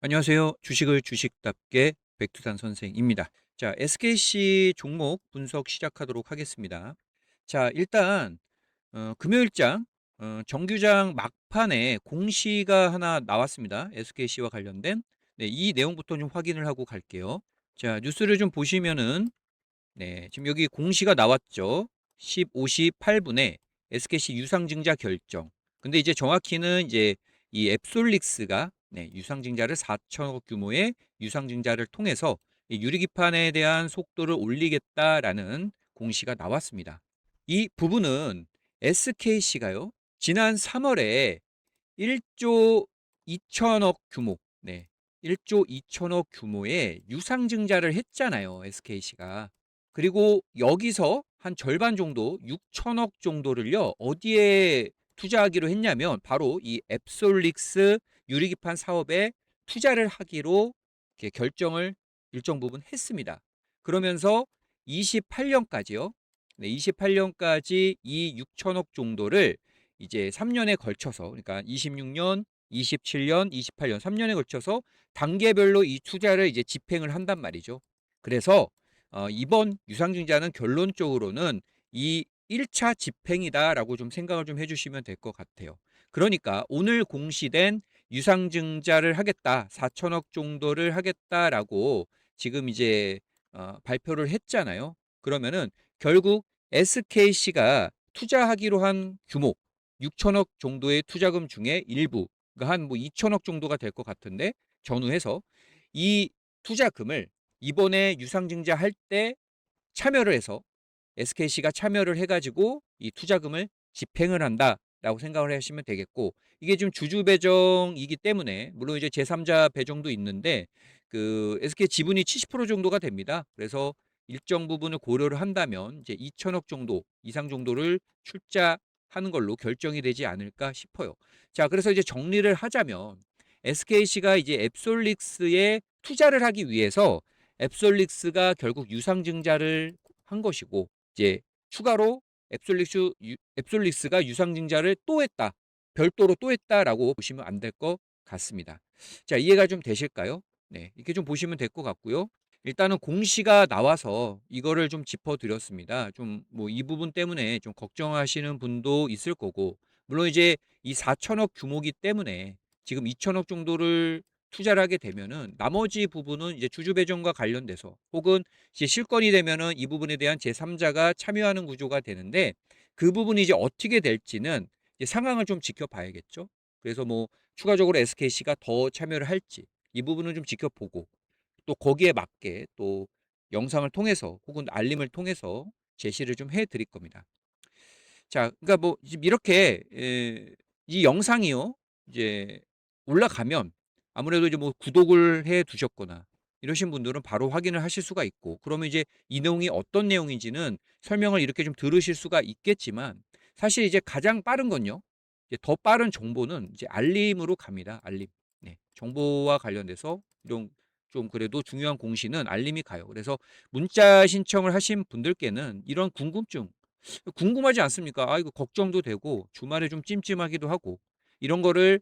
안녕하세요. 주식을 주식답게 백두산 선생입니다. 자, SKC 종목 분석 시작하도록 하겠습니다. 자, 일단 금요일장 정규장 막판에 공시가 하나 나왔습니다. SKC와 관련된 네, 이 내용부터 좀 확인을 하고 갈게요. 자, 뉴스를 좀 보시면은 네, 지금 여기 공시가 나왔죠. 15시 8분에 SKC 유상증자 결정. 근데 이제 정확히는 이제 이 앱솔릭스가 네, 유상증자를 4천억 규모의 유상증자를 통해서 이 유리기판에 대한 속도를 올리겠다라는 공시가 나왔습니다. 이 부분은 SKC가요. 지난 3월에 1조 2천억 규모, 네, 1조 2천억 규모의 유상증자를 했잖아요, SKC가. 그리고 여기서 한 절반 정도, 6천억 정도를요, 어디에 투자하기로 했냐면, 바로 이 앱솔릭스 유리기판 사업에 투자를 하기로 이렇게 결정을 일정 부분 했습니다. 그러면서 28년까지요, 네, 28년까지 이 6천억 정도를 이제 3년에 걸쳐서 그러니까 26년, 27년, 28년 3년에 걸쳐서 단계별로 이 투자를 이제 집행을 한단 말이죠. 그래서 이번 유상증자는 결론적으로는 이 1차 집행이다라고 좀 생각을 좀 해주시면 될 것 같아요. 그러니까 오늘 공시된 유상증자를 하겠다, 4천억 정도를 하겠다라고 지금 이제 발표를 했잖아요. 그러면은 결국 SKC가 투자하기로 한 규모 6천억 정도의 투자금 중에 일부, 그러니까 한 뭐 2천억 정도가 될 것 같은데 전후해서 이 투자금을 이번에 유상증자할 때 참여를 해서 SKC가 참여를 해가지고 이 투자금을 집행을 한다라고 생각을 하시면 되겠고, 이게 지금 주주 배정이기 때문에 물론 이제 제3자 배정도 있는데 그 SK 지분이 70% 정도가 됩니다. 그래서 일정 부분을 고려를 한다면 이제 2천억 정도 이상 정도를 출자하는 걸로 결정이 되지 않을까 싶어요. 자, 그래서 이제 정리를 하자면 SKC가 이제 앱솔릭스에 투자를 하기 위해서 앱솔릭스가 결국 유상증자를 한 것이고, 이제 추가로 앱솔릭스가 유상증자를 또 했다. 별도로 또 했다라고 보시면 안 될 것 같습니다. 자, 이해가 좀 되실까요? 네, 이렇게 좀 보시면 될 것 같고요. 일단은 공시가 나와서 이거를 좀 짚어드렸습니다. 좀 뭐 이 부분 때문에 좀 걱정하시는 분도 있을 거고, 물론 이제 이 4천억 규모기 때문에 지금 2천억 정도를 투자를 하게 되면은 나머지 부분은 이제 주주 배정과 관련돼서 혹은 이제 실권이 되면은 이 부분에 대한 제3자가 참여하는 구조가 되는데, 그 부분이 이제 어떻게 될지는 이제 상황을 좀 지켜봐야겠죠. 그래서 뭐 추가적으로 SKC가 더 참여를 할지 이 부분은 좀 지켜보고, 또 거기에 맞게 또 영상을 통해서 혹은 알림을 통해서 제시를 좀 해드릴 겁니다. 자, 그러니까 뭐 지금 이렇게 이 영상이요 이제 올라가면 아무래도 이제 뭐 구독을 해 두셨거나 이러신 분들은 바로 확인을 하실 수가 있고, 그러면 이제 이 내용이 어떤 내용인지는 설명을 이렇게 좀 들으실 수가 있겠지만, 사실 이제 가장 빠른 건요, 이제 더 빠른 정보는 이제 알림으로 갑니다. 알림. 네, 정보와 관련돼서 이런 좀 그래도 중요한 공시는 알림이 가요. 그래서 문자 신청을 하신 분들께는 이런 궁금증, 궁금하지 않습니까? 아, 이거 걱정도 되고 주말에 좀 찜찜하기도 하고, 이런 거를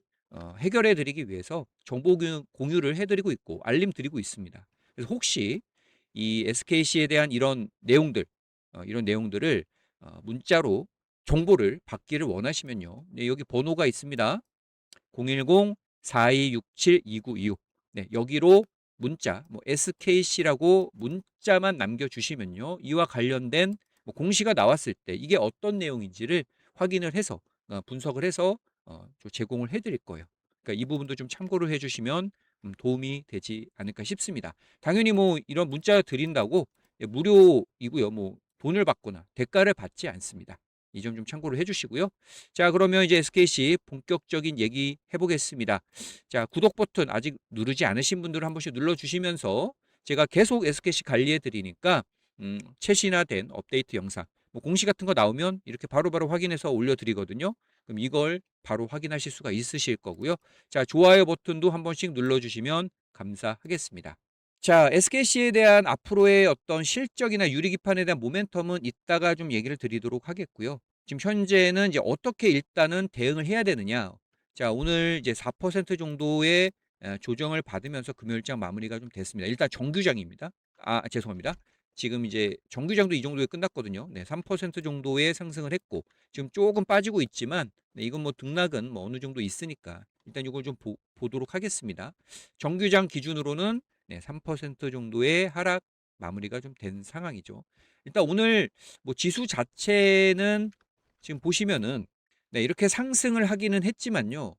해결해 드리기 위해서 정보 공유를 해드리고 있고 알림 드리고 있습니다. 그래서 혹시 이 SKC에 대한 이런 내용들을 문자로 정보를 받기를 원하시면요, 네, 여기 번호가 있습니다. 010-4267-2926. 네, 여기로 문자, 뭐 SKC라고 문자만 남겨주시면요, 이와 관련된 뭐 공시가 나왔을 때 이게 어떤 내용인지를 확인을 해서 분석을 해서 제공을 해드릴 거예요. 그러니까 이 부분도 좀 참고를 해주시면 도움이 되지 않을까 싶습니다. 당연히 뭐 이런 문자 드린다고 무료이고요. 뭐 돈을 받거나 대가를 받지 않습니다. 이 점 좀 참고를 해주시고요. 자, 그러면 이제 SKC 본격적인 얘기 해보겠습니다. 자, 구독 버튼 아직 누르지 않으신 분들은 한 번씩 눌러주시면서 제가 계속 SKC 관리해 드리니까 최신화된 업데이트 영상, 뭐 공시 같은 거 나오면 이렇게 바로바로 확인해서 올려드리거든요. 그럼 이걸 바로 확인하실 수가 있으실 거고요. 자, 좋아요 버튼도 한 번씩 눌러주시면 감사하겠습니다. 자, SKC에 대한 앞으로의 어떤 실적이나 유리기판에 대한 모멘텀은 이따가 좀 얘기를 드리도록 하겠고요. 지금 현재는 이제 어떻게 일단은 대응을 해야 되느냐. 자, 오늘 이제 4% 정도의 조정을 받으면서 금요일장 마무리가 좀 됐습니다. 일단 정규장입니다. 죄송합니다. 지금 이제 정규장도 이 정도에 끝났거든요. 네, 3% 정도의 상승을 했고 지금 조금 빠지고 있지만 네, 이건 뭐 등락은 뭐 어느 정도 있으니까 일단 이걸 좀 보도록 하겠습니다. 정규장 기준으로는 네, 3% 정도의 하락 마무리가 좀 된 상황이죠. 일단 오늘 뭐 지수 자체는 지금 보시면은 네, 이렇게 상승을 하기는 했지만요.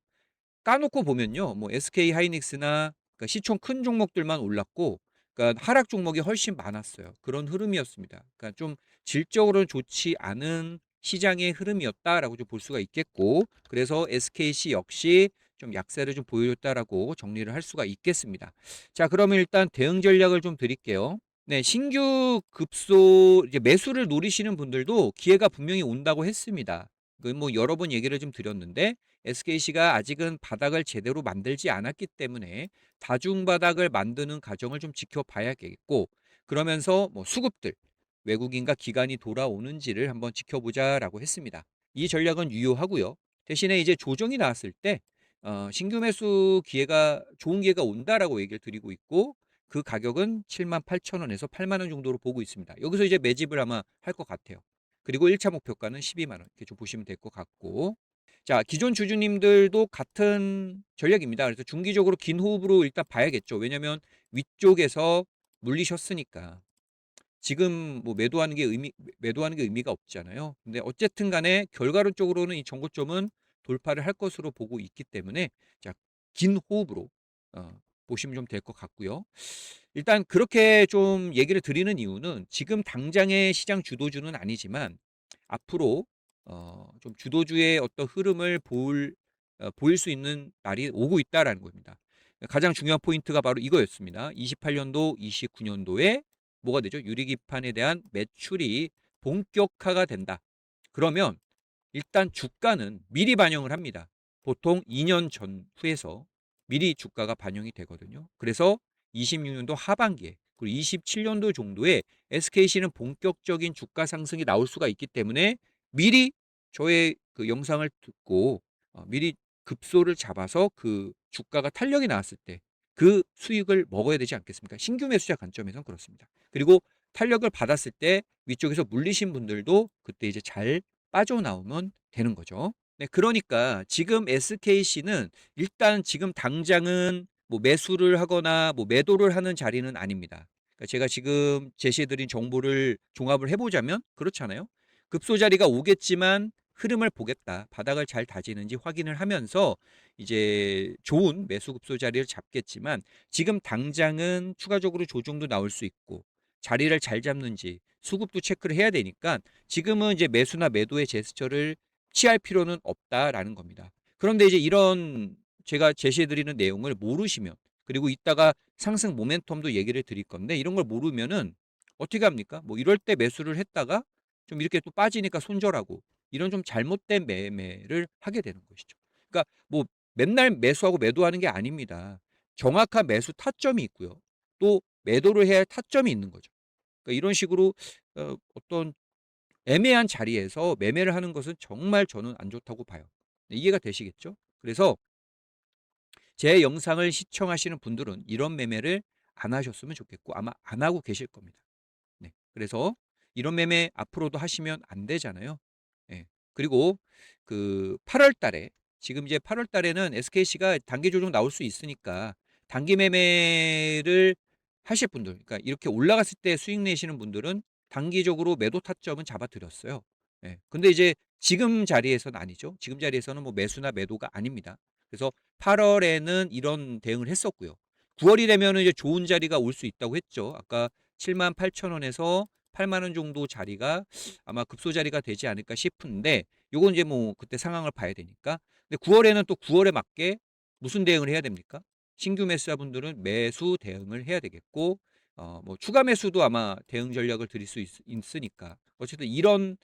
까놓고 보면요. 뭐 SK 하이닉스나 그러니까 시총 큰 종목들만 올랐고 그러니까 하락 종목이 훨씬 많았어요. 그런 흐름이었습니다. 그러니까 좀 질적으로 좋지 않은 시장의 흐름이었다라고 좀 볼 수가 있겠고 그래서 SKC 역시 좀 약세를 좀 보여줬다라고 정리를 할 수가 있겠습니다. 자, 그러면 일단 대응 전략을 좀 드릴게요. 네, 신규 급소 이제 매수를 노리시는 분들도 기회가 분명히 온다고 했습니다. 그 뭐 여러 번 얘기를 좀 드렸는데 SKC가 아직은 바닥을 제대로 만들지 않았기 때문에 다중 바닥을 만드는 과정을 좀 지켜봐야겠고 그러면서 뭐 수급들 외국인과 기관이 돌아오는지를 한번 지켜보자라고 했습니다. 이 전략은 유효하고요. 대신에 이제 조정이 나왔을 때 신규 매수 기회가 좋은 기회가 온다라고 얘기를 드리고 있고 그 가격은 78,000원에서 8만 원 정도로 보고 있습니다. 여기서 이제 매집을 아마 할 것 같아요. 그리고 1차 목표가는 12만 원 이렇게 좀 보시면 될 것 같고 자, 기존 주주님들도 같은 전략입니다. 그래서 중기적으로 긴 호흡으로 일단 봐야겠죠. 왜냐면 위쪽에서 물리셨으니까. 지금 뭐 매도하는 게 의미가 없잖아요. 근데 어쨌든 간에 결과론적으로는 이 정고점은 돌파를 할 것으로 보고 있기 때문에 자, 긴 호흡으로 보시면 좀 될 것 같고요. 일단 그렇게 좀 얘기를 드리는 이유는 지금 당장의 시장 주도주는 아니지만 앞으로 좀 주도주의 어떤 흐름을 보일 수 있는 날이 오고 있다라는 겁니다. 가장 중요한 포인트가 바로 이거였습니다. 28년도, 29년도에 뭐가 되죠? 유리기판에 대한 매출이 본격화가 된다. 그러면 일단 주가는 미리 반영을 합니다. 보통 2년 전후에서 미리 주가가 반영이 되거든요. 그래서 26년도 하반기에 그리고 27년도 정도에 SKC는 본격적인 주가 상승이 나올 수가 있기 때문에 미리 저의 그 영상을 듣고 미리 급소를 잡아서 그 주가가 탄력이 나왔을 때 그 수익을 먹어야 되지 않겠습니까? 신규 매수자 관점에선 그렇습니다. 그리고 탄력을 받았을 때 위쪽에서 물리신 분들도 그때 이제 잘 빠져나오면 되는 거죠. 네, 그러니까 지금 SKC는 일단 지금 당장은 뭐 매수를 하거나 뭐 매도를 하는 자리는 아닙니다. 그러니까 제가 지금 제시해드린 정보를 종합을 해보자면 그렇잖아요. 급소 자리가 오겠지만 흐름을 보겠다. 바닥을 잘 다지는지 확인을 하면서 이제 좋은 매수 급소 자리를 잡겠지만 지금 당장은 추가적으로 조정도 나올 수 있고 자리를 잘 잡는지 수급도 체크를 해야 되니까 지금은 이제 매수나 매도의 제스처를 취할 필요는 없다라는 겁니다. 그런데 이제 이런 제가 제시해드리는 내용을 모르시면 그리고 이따가 상승 모멘텀도 얘기를 드릴 건데 이런 걸 모르면은 어떻게 합니까? 뭐 이럴 때 매수를 했다가 좀 이렇게 또 빠지니까 손절하고 이런 좀 잘못된 매매를 하게 되는 것이죠. 그러니까 뭐 맨날 매수하고 매도하는 게 아닙니다. 정확한 매수 타점이 있고요. 또 매도를 해야 할 타점이 있는 거죠. 그러니까 이런 식으로 어떤 애매한 자리에서 매매를 하는 것은 정말 저는 안 좋다고 봐요. 네, 이해가 되시겠죠? 그래서 제 영상을 시청하시는 분들은 이런 매매를 안 하셨으면 좋겠고 아마 안 하고 계실 겁니다. 네. 그래서 이런 매매 앞으로도 하시면 안 되잖아요. 예. 그리고 그 8월 달에 지금 이제 8월 달에는 SKC가 단기 조정 나올 수 있으니까 단기 매매를 하실 분들, 그러니까 이렇게 올라갔을 때 수익 내시는 분들은 단기적으로 매도 타점은 잡아 드렸어요. 예. 근데 이제 지금 자리에서는 아니죠. 지금 자리에서는 뭐 매수나 매도가 아닙니다. 그래서 8월에는 이런 대응을 했었고요. 9월이 되면은 이제 좋은 자리가 올 수 있다고 했죠. 아까 78,000원에서 8만 원 정도 자리가 아마 급소 자리가 되지 않을까 싶은데 요건 이제 뭐 그때 상황을 봐야 되니까. 근데 9월에는 또 9월에 맞게 무슨 대응을 해야 됩니까? 신규 매수자분들은 매수 대응을 해야 되겠고 뭐 추가 매수도 아마 대응 전략을 드릴 수 있으니까 어쨌든 이런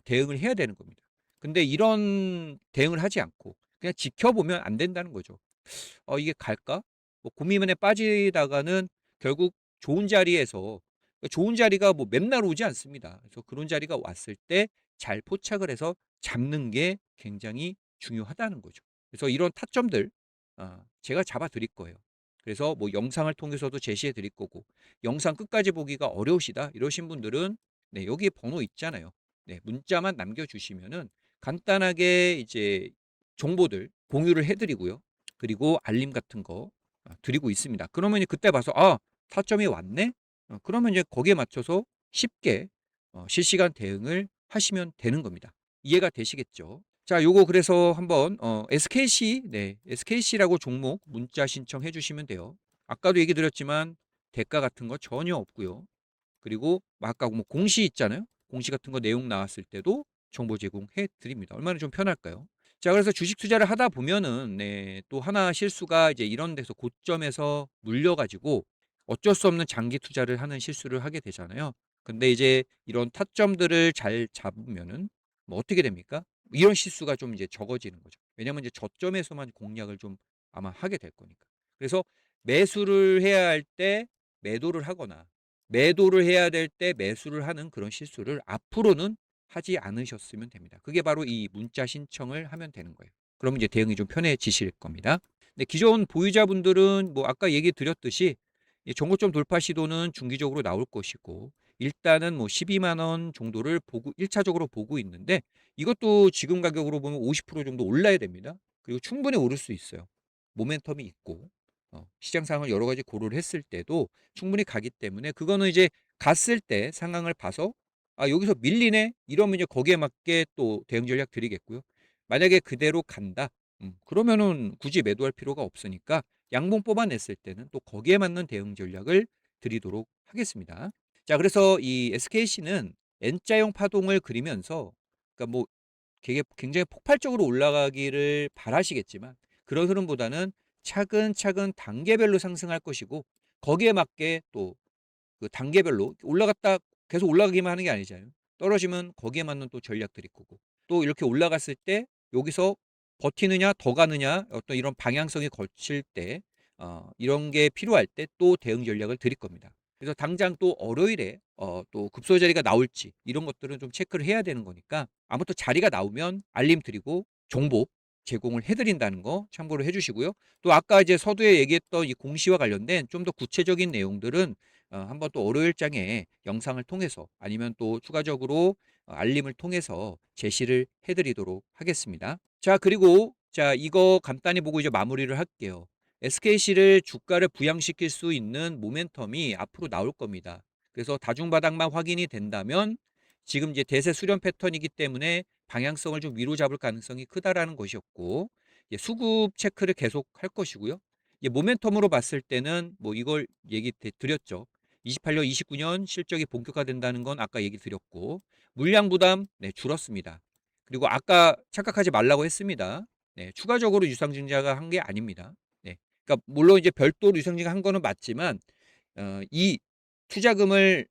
대응을 해야 되는 겁니다. 근데 이런 대응을 하지 않고 그냥 지켜보면 안 된다는 거죠. 이게 갈까? 뭐 고민에 빠지다가는 결국 좋은 자리에서 좋은 자리가 뭐 맨날 오지 않습니다. 그래서 그런 자리가 왔을 때 잘 포착을 해서 잡는 게 굉장히 중요하다는 거죠. 그래서 이런 타점들 제가 잡아 드릴 거예요. 그래서 뭐 영상을 통해서도 제시해 드릴 거고, 영상 끝까지 보기가 어려우시다 이러신 분들은 네, 여기에 번호 있잖아요. 네, 문자만 남겨 주시면은 간단하게 이제 정보들 공유를 해 드리고요. 그리고 알림 같은 거 드리고 있습니다. 그러면 이제 그때 봐서 '아, 타점이 왔네?' 그러면 이제 거기에 맞춰서 쉽게 실시간 대응을 하시면 되는 겁니다. 이해가 되시겠죠? 자, 요거 그래서 한번 SKC, 네, SKC라고 종목 문자 신청해 주시면 돼요. 아까도 얘기 드렸지만 대가 같은 거 전혀 없고요. 그리고 뭐 아까 뭐 공시 있잖아요. 공시 같은 거 내용 나왔을 때도 정보 제공해 드립니다. 얼마나 좀 편할까요? 자, 그래서 주식 투자를 하다 보면은 네, 또 하나 실수가 이제 이런 데서 고점에서 물려 가지고 어쩔 수 없는 장기 투자를 하는 실수를 하게 되잖아요. 근데 이제 이런 타점들을 잘 잡으면은 뭐 어떻게 됩니까? 이런 실수가 좀 이제 적어지는 거죠. 왜냐면 이제 저점에서만 공략을 좀 아마 하게 될 거니까. 그래서 매수를 해야 할 때 매도를 하거나 매도를 해야 될 때 매수를 하는 그런 실수를 앞으로는 하지 않으셨으면 됩니다. 그게 바로 이 문자 신청을 하면 되는 거예요. 그럼 이제 대응이 좀 편해지실 겁니다. 근데 기존 보유자분들은 뭐 아까 얘기 드렸듯이 이 정고점 돌파 시도는 중기적으로 나올 것이고, 일단은 뭐 12만 원 정도를 보고 1차적으로 보고 있는데, 이것도 지금 가격으로 보면 50% 정도 올라야 됩니다. 그리고 충분히 오를 수 있어요. 모멘텀이 있고 시장 상황을 여러 가지 고려를 했을 때도 충분히 가기 때문에, 그거는 이제 갔을 때 상황을 봐서 '아, 여기서 밀리네.' 이러면 이제 거기에 맞게 또 대응 전략 드리겠고요. 만약에 그대로 간다. 그러면은 굳이 매도할 필요가 없으니까 양봉 뽑아냈을 때는 또 거기에 맞는 대응 전략을 드리도록 하겠습니다. 자, 그래서 이 SKC는 N자형 파동을 그리면서, 그러니까 뭐 되게 굉장히 폭발적으로 올라가기를 바라시겠지만 그런 흐름보다는 차근차근 단계별로 상승할 것이고, 거기에 맞게 또 그 단계별로 올라갔다 계속 올라가기만 하는 게 아니잖아요. 떨어지면 거기에 맞는 또 전략들이 있고, 또 이렇게 올라갔을 때 여기서 버티느냐 더 가느냐 어떤 이런 방향성이 거칠 때 이런 게 필요할 때 또 대응 전략을 드릴 겁니다. 그래서 당장 또 월요일에 또 급소 자리가 나올지 이런 것들은 좀 체크를 해야 되는 거니까, 아무튼 자리가 나오면 알림 드리고 정보 제공을 해드린다는 거 참고로 해주시고요. 또 아까 이제 서두에 얘기했던 이 공시와 관련된 좀 더 구체적인 내용들은 한번 또 월요일장에 영상을 통해서 아니면 또 추가적으로 알림을 통해서 제시를 해드리도록 하겠습니다. 자, 그리고 자, 이거 간단히 보고 이제 마무리를 할게요. SKC를 주가를 부양시킬 수 있는 모멘텀이 앞으로 나올 겁니다. 그래서 다중바닥만 확인이 된다면 지금 이제 대세 수렴 패턴이기 때문에 방향성을 좀 위로 잡을 가능성이 크다라는 것이었고, 수급 체크를 계속 할 것이고요. 모멘텀으로 봤을 때는 뭐 이걸 얘기 드렸죠. 28년, 29년 실적이 본격화된다는 건 아까 얘기 드렸고, 물량 부담 네, 줄었습니다. 그리고 아까 착각하지 말라고 했습니다. 네, 추가적으로 유상증자가 한 게 아닙니다. 네, 그러니까 물론 이제 별도로 유상증자 한 거는 맞지만 이 투자금을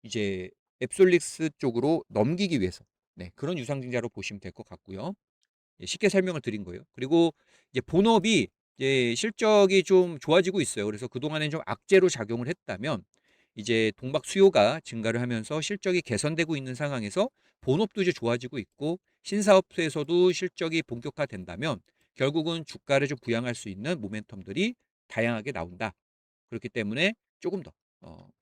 이제 앱솔릭스 쪽으로 넘기기 위해서 네, 그런 유상증자로 보시면 될 것 같고요. 쉽게 설명을 드린 거예요. 그리고 이제 본업이 이제 실적이 좀 좋아지고 있어요. 그래서 그동안엔 좀 악재로 작용을 했다면 이제 동박 수요가 증가를 하면서 실적이 개선되고 있는 상황에서 본업도 이제 좋아지고 있고, 신사업소에서도 실적이 본격화된다면 결국은 주가를 좀 부양할 수 있는 모멘텀들이 다양하게 나온다. 그렇기 때문에 조금 더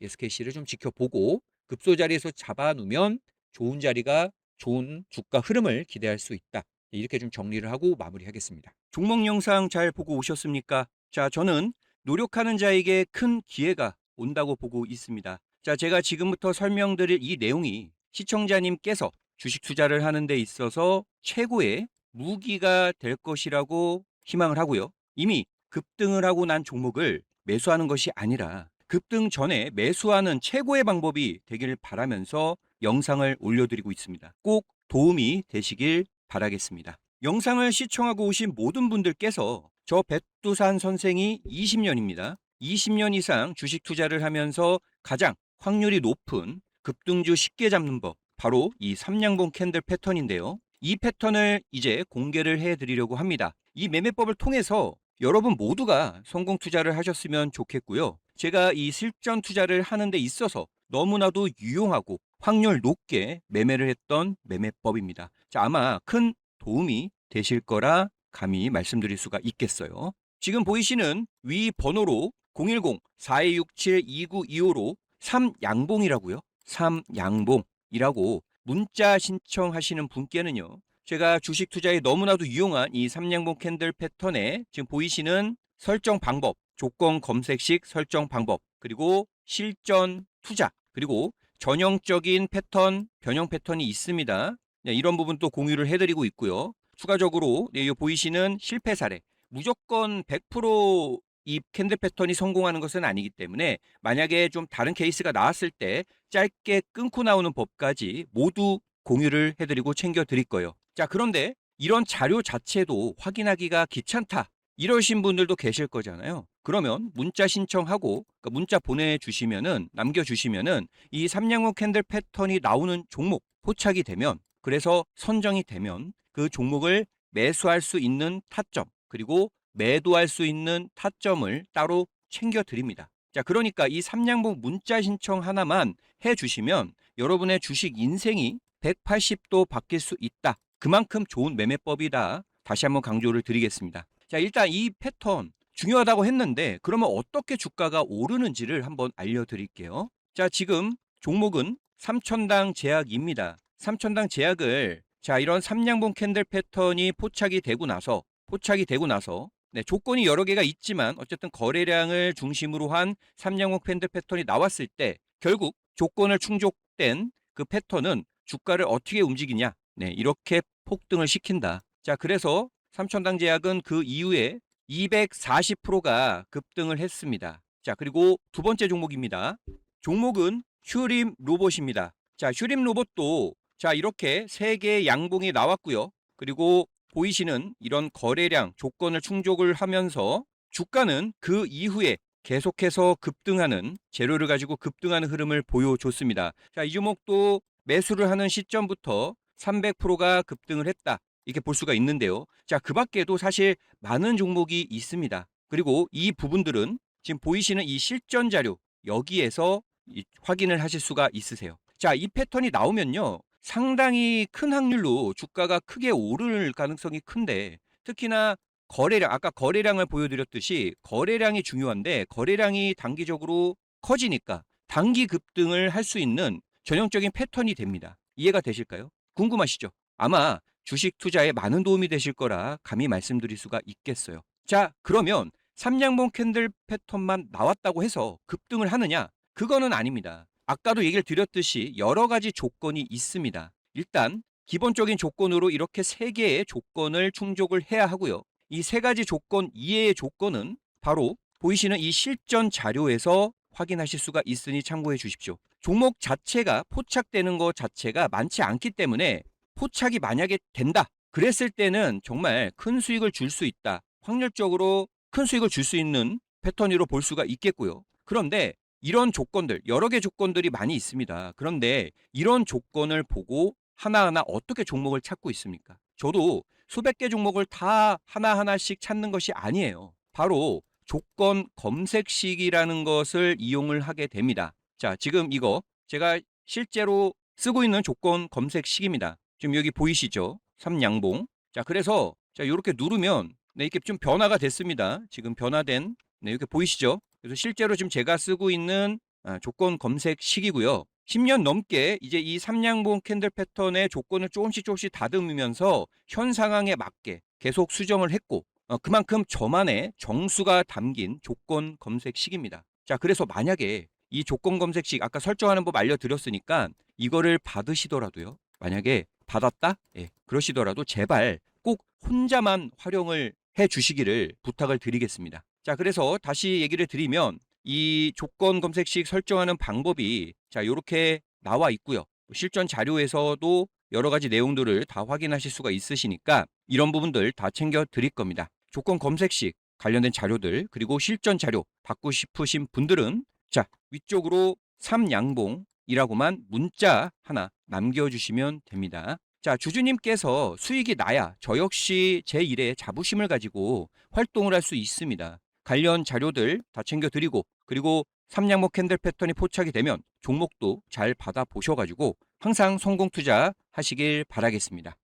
SKC를 좀 지켜보고 급소 자리에서 잡아놓으면 좋은 자리가 좋은 주가 흐름을 기대할 수 있다. 이렇게 좀 정리를 하고 마무리하겠습니다. 종목 영상 잘 보고 오셨습니까? 자, 저는 노력하는 자에게 큰 기회가 온다고 보고 있습니다. 자, 제가 지금부터 설명드릴 이 내용이 시청자님께서 주식 투자를 하는 데 있어서 최고의 무기가 될 것이라고 희망을 하고요. 이미 급등을 하고 난 종목을 매수하는 것이 아니라 급등 전에 매수하는 최고의 방법이 되기를 바라면서 영상을 올려드리고 있습니다. 꼭 도움이 되시길 바라겠습니다. 영상을 시청하고 오신 모든 분들께서 저 백두산 선생이 20년입니다. 20년 이상 주식 투자를 하면서 가장 확률이 높은 급등주 쉽게 잡는 법, 바로 이 삼량봉 캔들 패턴인데요. 이 패턴을 이제 공개를 해드리려고 합니다. 이 매매법을 통해서 여러분 모두가 성공 투자를 하셨으면 좋겠고요. 제가 이 실전 투자를 하는 데 있어서 너무나도 유용하고 확률 높게 매매를 했던 매매법입니다. 자, 아마 큰 도움이 되실 거라 감히 말씀드릴 수가 있겠어요. 지금 보이시는 위 번호로 010-4267-2925로 삼양봉이라고요. 삼양봉이라고 문자 신청하시는 분께는요. 제가 주식 투자에 너무나도 유용한 이 삼양봉 캔들 패턴에 지금 보이시는 설정 방법, 조건 검색식 설정 방법, 그리고 실전 투자, 그리고 전형적인 패턴, 변형 패턴이 있습니다. 네, 이런 부분도 공유를 해드리고 있고요. 추가적으로 네, 보이시는 실패 사례, 무조건 100%이 캔들 패턴이 성공하는 것은 아니기 때문에 만약에 좀 다른 케이스가 나왔을 때 짧게 끊고 나오는 법까지 모두 공유를 해드리고 챙겨드릴 거예요. 자, 그런데 이런 자료 자체도 확인하기가 귀찮다, 이러신 분들도 계실 거잖아요. 그러면 문자 신청하고, 그러니까 문자 보내주시면은, 남겨주시면은 이 삼양호 캔들 패턴이 나오는 종목 포착이 되면, 그래서 선정이 되면 그 종목을 매수할 수 있는 타점, 그리고 매도할 수 있는 타점을 따로 챙겨드립니다. 자, 그러니까 이 삼양봉 문자 신청 하나만 해주시면 여러분의 주식 인생이 180도 바뀔 수 있다. 그만큼 좋은 매매법이다. 다시 한번 강조를 드리겠습니다. 자, 일단 이 패턴 중요하다고 했는데 그러면 어떻게 주가가 오르는지를 한번 알려드릴게요. 자, 지금 종목은 3천당 제약입니다. 3천당 제약을, 자, 이런 삼양봉 캔들 패턴이 포착이 되고 나서 네, 조건이 여러 개가 있지만 어쨌든 거래량을 중심으로 한 삼양봉 캔들 패턴이 나왔을 때 결국 조건을 충족된 그 패턴은 주가를 어떻게 움직이냐, 네, 이렇게 폭등을 시킨다. 자, 그래서 삼천당 제약은 그 이후에 240%가 급등을 했습니다. 자, 그리고 두 번째 종목입니다. 종목은 휴림 로봇입니다. 자, 휴림 로봇도 자, 이렇게 세 개의 양봉이 나왔고요. 그리고 보이시는 이런 거래량 조건을 충족을 하면서 주가는 그 이후에 계속해서 급등하는, 재료를 가지고 급등하는 흐름을 보여줬습니다. 자, 이 종목도 매수를 하는 시점부터 300%가 급등을 했다, 이렇게 볼 수가 있는데요. 자, 그 밖에도 사실 많은 종목이 있습니다. 그리고 이 부분들은 지금 보이시는 이 실전 자료, 여기에서 확인을 하실 수가 있으세요. 자, 이 패턴이 나오면요, 상당히 큰 확률로 주가가 크게 오를 가능성이 큰데, 특히나 거래량, 아까 거래량을 보여드렸듯이 거래량이 중요한데, 거래량이 단기적으로 커지니까 단기 급등을 할 수 있는 전형적인 패턴이 됩니다. 이해가 되실까요? 궁금하시죠? 아마 주식 투자에 많은 도움이 되실 거라 감히 말씀드릴 수가 있겠어요. 자, 그러면 삼양봉 캔들 패턴만 나왔다고 해서 급등을 하느냐? 그거는 아닙니다. 아까도 얘기를 드렸듯이 여러 가지 조건이 있습니다. 일단 기본적인 조건으로 이렇게 세 개의 조건을 충족을 해야 하고요. 이 세 가지 조건 이외의 조건은 바로 보이시는 이 실전 자료에서 확인하실 수가 있으니 참고해 주십시오. 종목 자체가 포착되는 것 자체가 많지 않기 때문에 포착이 만약에 된다, 그랬을 때는 정말 큰 수익을 줄 수 있다, 확률적으로 큰 수익을 줄 수 있는 패턴으로 볼 수가 있겠고요. 그런데 이런 조건들, 여러 개 조건들이 많이 있습니다. 그런데 이런 조건을 보고 하나하나 어떻게 종목을 찾고 있습니까? 저도 수백 개 종목을 다 하나하나씩 찾는 것이 아니에요. 바로 조건 검색식이라는 것을 이용을 하게 됩니다. 자, 지금 이거 제가 실제로 쓰고 있는 조건 검색식입니다. 지금 여기 보이시죠? 삼양봉. 자, 그래서 자, 이렇게 누르면 네, 이렇게 좀 변화가 됐습니다. 지금 변화된, 네, 이렇게 보이시죠? 그래서 실제로 지금 제가 쓰고 있는 조건 검색식이고요. 10년 넘게 이제 이 삼양봉 캔들 패턴의 조건을 조금씩 다듬으면서 현 상황에 맞게 계속 수정을 했고, 그만큼 저만의 정수가 담긴 조건 검색식입니다. 자, 그래서 만약에 이 조건 검색식 아까 설정하는 법 알려드렸으니까 이거를 받으시더라도요, 만약에 받았다? 예, 그러시더라도 제발 꼭 혼자만 활용을 해 주시기를 부탁을 드리겠습니다. 자, 그래서 다시 얘기를 드리면 이 조건 검색식 설정하는 방법이 자, 이렇게 나와 있고요. 실전 자료에서도 여러 가지 내용들을 다 확인하실 수가 있으시니까 이런 부분들 다 챙겨 드릴 겁니다. 조건 검색식 관련된 자료들, 그리고 실전 자료 받고 싶으신 분들은 자, 위쪽으로 삼양봉이라고만 문자 하나 남겨주시면 됩니다. 자, 주주님께서 수익이 나야 저 역시 제 일에 자부심을 가지고 활동을 할 수 있습니다. 관련 자료들 다 챙겨드리고, 그리고 삼양목 캔들 패턴이 포착이 되면 종목도 잘 받아보셔가지고 항상 성공 투자 하시길 바라겠습니다.